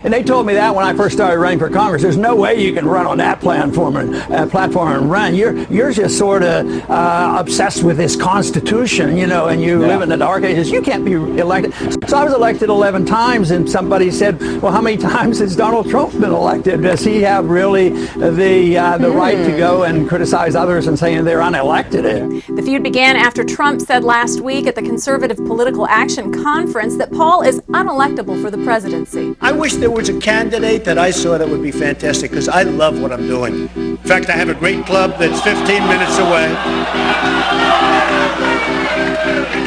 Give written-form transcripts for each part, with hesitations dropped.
And they told me that when I first started running for Congress. There's no way you can run on that platform and run. You're just sort of obsessed with this Constitution, you know, and you live in the dark ages. You can't be elected. So I was elected 11 times, and somebody said, well, how many times has Donald Trump been elected? Does he have really the right to go and criticize others and saying they're unelected? The feud began after Trump said last week at the Conservative Political Action Conference that Paul is unelectable for the presidency. I wish there was a candidate that I saw that would be fantastic, because I love what I'm doing. In fact, I have a great club that's 15 minutes away.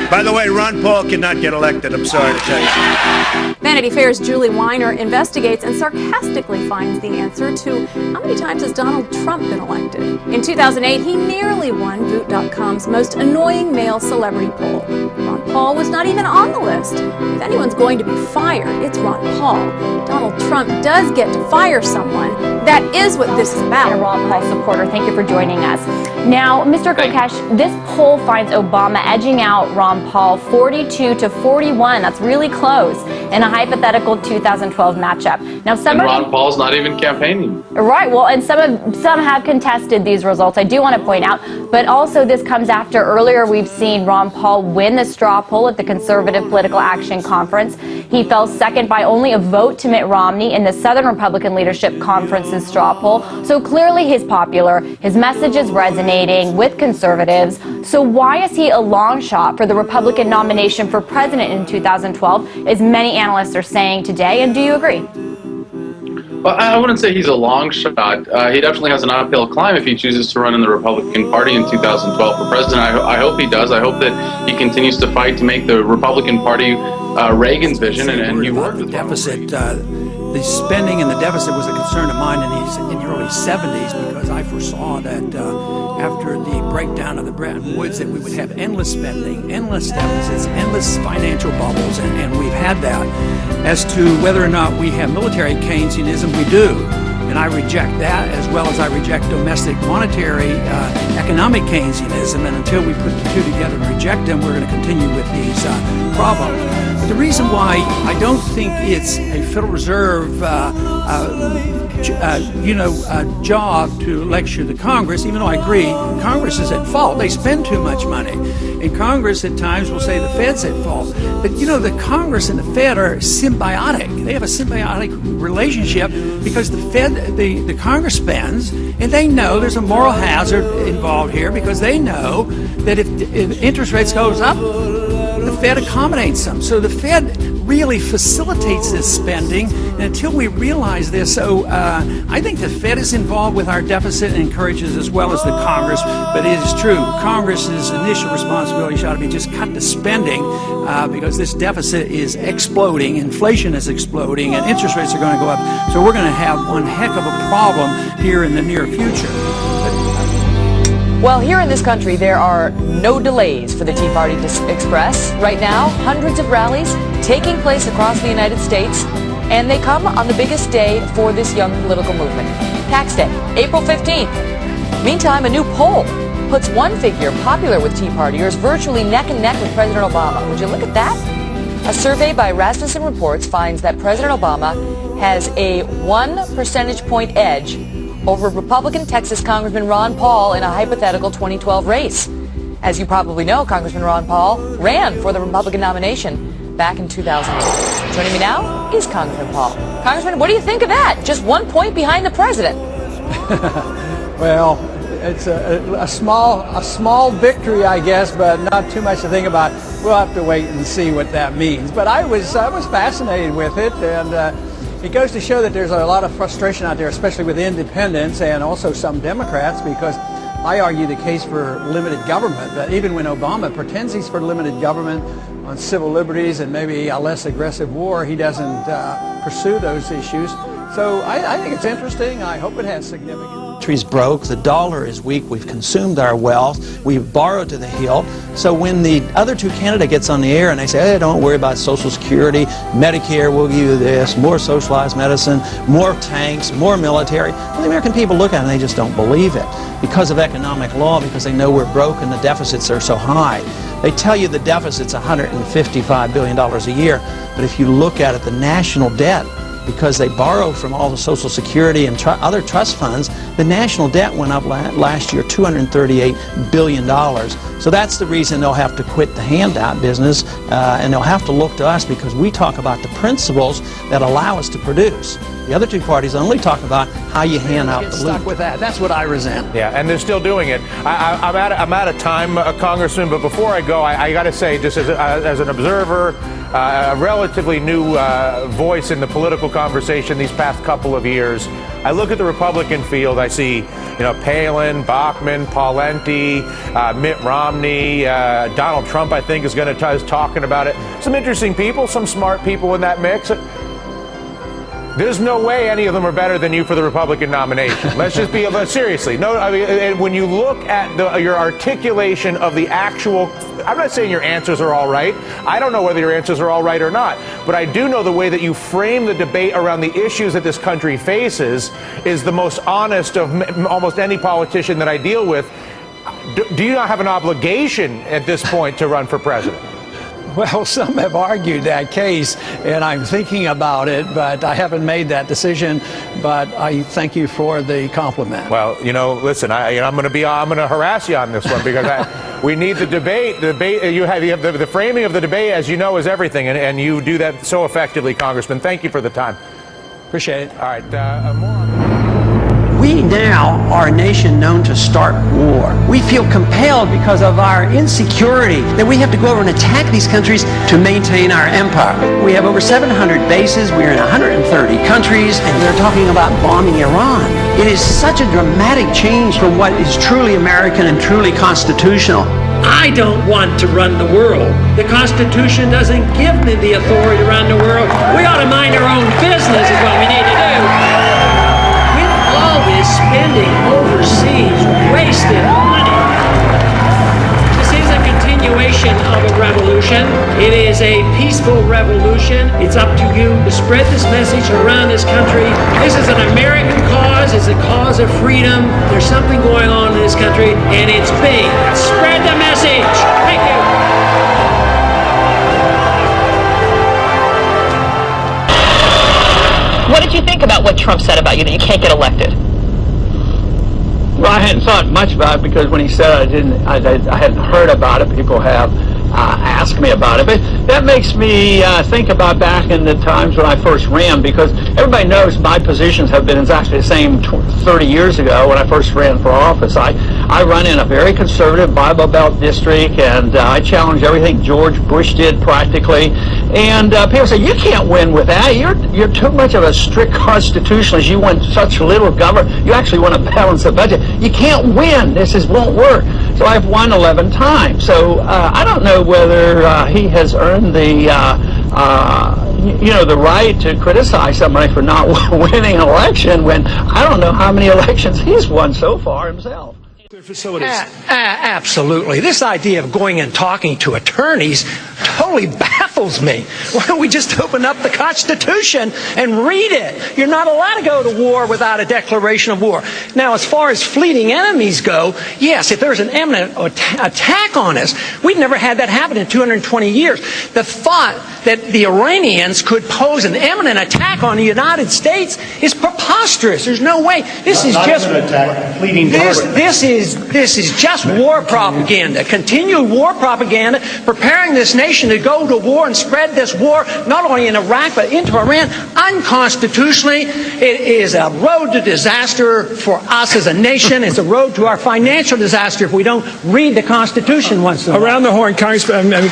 By the way, Ron Paul cannot get elected, I'm sorry to tell you. Vanity Fair's Julie Weiner investigates and sarcastically finds the answer to how many times has Donald Trump been elected. In 2008, he nearly won Voot.com's most annoying male celebrity poll. Ron Paul was not even on the list. If anyone's going to be fired, it's Ron Paul. Donald Trump does get to fire someone. That is what this is about. A Ron Paul supporter, thank you for joining us. Now, Mr. Kokesh, this poll finds Obama edging out Ron Paul 42-41. That's really close in a hypothetical 2012 matchup. Now, and Ron Paul's not even campaigning. Right. Well, and some have contested these results. I do want to point out, but also this comes after earlier we've seen Ron Paul win the straw poll at the Conservative Political Action Conference. He fell second by only a vote to Mitt Romney in the Southern Republican Leadership Conference's straw poll. So clearly he's popular. His message is resonating with conservatives. So why is he a long shot for the Republican nomination for president in 2012, as many analysts are saying today? And do you agree? Well, I wouldn't say he's a long shot. He definitely has an uphill climb if he chooses to run in the Republican Party in 2012 for president. I hope he does. I hope that he continues to fight to make the Republican Party Reagan's vision, and he worked with deficit. The spending and the deficit was a concern of mine in the early 70s, because I foresaw that after the breakdown of the Bretton Woods that we would have endless spending, endless deficits, endless financial bubbles, and we've had that. As to whether or not we have military Keynesianism, we do. And I reject that, as well as I reject domestic monetary economic Keynesianism. And until we put the two together and reject them, we're going to continue with these problems. But the reason why I don't think it's a Federal Reserve job to lecture the Congress, even though I agree Congress is at fault. They spend too much money. And Congress at times will say the Fed's at fault. But you know, the Congress and the Fed are symbiotic. They have a symbiotic relationship, because the Fed, the Congress spends, and they know there's a moral hazard involved here, because they know that if interest rates goes up, the Fed accommodates them. So the Fed really facilitates this spending, and until we realize this, so I think the Fed is involved with our deficit and encourages, as well as the Congress. But it is true, Congress's initial responsibility ought to be just cut the spending, because this deficit is exploding, inflation is exploding, and interest rates are going to go up. So we're going to have one heck of a problem here in the near future. Well, here in this country, there are no delays for the Tea Party to express. Right now, hundreds of rallies taking place across the United States, and they come on the biggest day for this young political movement, Tax Day, April 15th. Meantime, a new poll puts one figure popular with Tea Partiers virtually neck and neck with President Obama. Would you look at that? A survey by Rasmussen Reports finds that President Obama has a 1 percentage point edge over Republican Texas Congressman Ron Paul in a hypothetical 2012 race. As you probably know, Congressman Ron Paul ran for the Republican nomination back in 2008. Joining me now is Congressman Paul. Congressman, what do you think of that? Just 1 point behind the president. Well, it's a small victory, I guess, but not too much to think about. We'll have to wait and see what that means. But I was fascinated with it, and it goes to show that there's a lot of frustration out there, especially with independents and also some Democrats, because I argue the case for limited government. But even when Obama pretends he's for limited government on civil liberties and maybe a less aggressive war, he doesn't pursue those issues. So I think it's interesting. I hope it has significance. The country's broke, the dollar is weak, we've consumed our wealth, we've borrowed to the hilt. So when the other two candidates gets on the air and they say, hey, don't worry about Social Security, Medicare, we'll give you this, more socialized medicine, more tanks, more military, well, the American people look at it and they just don't believe it because of economic law, because they know we're broke and the deficits are so high. They tell you the deficit's $155 billion a year, but if you look at it, the national debt because they borrow from all the Social Security and other trust funds, the national debt went up last year $238 billion. So that's the reason they'll have to quit the handout business, and they'll have to look to us because we talk about the principles that allow us to produce. The other two parties only talk about how you hand out the loot. Stuck with that. That's what I resent. Yeah, and they're still doing it. I'm out of time, Congressman, but before I go, I got to say, just as an observer, a relatively new voice in the political conversation these past couple of years, I look at the Republican field, I see, Palin, Bachmann, Pawlenty, Mitt Romney, Donald Trump, I think, is talking about it. Some interesting people, some smart people in that mix. There's no way any of them are better than you for the Republican nomination. Let's just be seriously. No, I mean, when you look at your articulation of the actual, I'm not saying your answers are all right. I don't know whether your answers are all right or not, but I do know the way that you frame the debate around the issues that this country faces is the most honest of almost any politician that I deal with. Do you not have an obligation at this point to run for president? Well, some have argued that case, and I'm thinking about it, but I haven't made that decision. But I thank you for the compliment. Well, listen, I'm going to harass you on this one because we need the debate. The debate. You have the framing of the debate, as you know, is everything, and you do that so effectively, Congressman. Thank you for the time. Appreciate it. All right, more on. We now are a nation known to start war. We feel compelled because of our insecurity that we have to go over and attack these countries to maintain our empire. We have over 700 bases. We're in 130 countries, and they're talking about bombing Iran. It is such a dramatic change from what is truly American and truly constitutional. I don't want to run the world. The Constitution doesn't give me the authority to run the world. We ought to mind our own business is what we need to do. Is spending overseas, wasted money. This is a continuation of a revolution. It is a peaceful revolution. It's up to you to spread this message around this country. This is an American cause. It's a cause of freedom. There's something going on in this country, and it's big. Spread the message. Thank you. What did you think about what Trump said about you, that you can't get elected? Well, I hadn't thought much about it because when he said I hadn't heard about it. People have asked me about it, but that makes me think about back in the times when I first ran, because everybody knows my positions have been exactly the same 30 years ago when I first ran for office. I run in a very conservative Bible Belt district, and I challenge everything George Bush did practically. And people say, you can't win with that. You're too much of a strict constitutionalist. You want such little government. You actually want to balance the budget. You can't win. This won't work. So I've won 11 times. So I don't know whether he has earned the the right to criticize somebody for not winning an election when I don't know how many elections he's won so far himself. Absolutely. This idea of going and talking to attorneys totally baffles me. Why don't we just open up the Constitution and read it? You're not allowed to go to war without a declaration of war. Now, as far as fleeting enemies go, yes, if there's an imminent attack on us, we've never had that happen in 220 years. The thought that the Iranians could pose an imminent attack on the United States is preposterous. There's no way. This is just war propaganda, continued war propaganda, preparing this nation to go to war and spread this war not only in Iraq but into Iran unconstitutionally. It is a road to disaster for us as a nation. It's a road to our financial disaster if we don't read the Constitution once in a while. Around the horn, Congressman.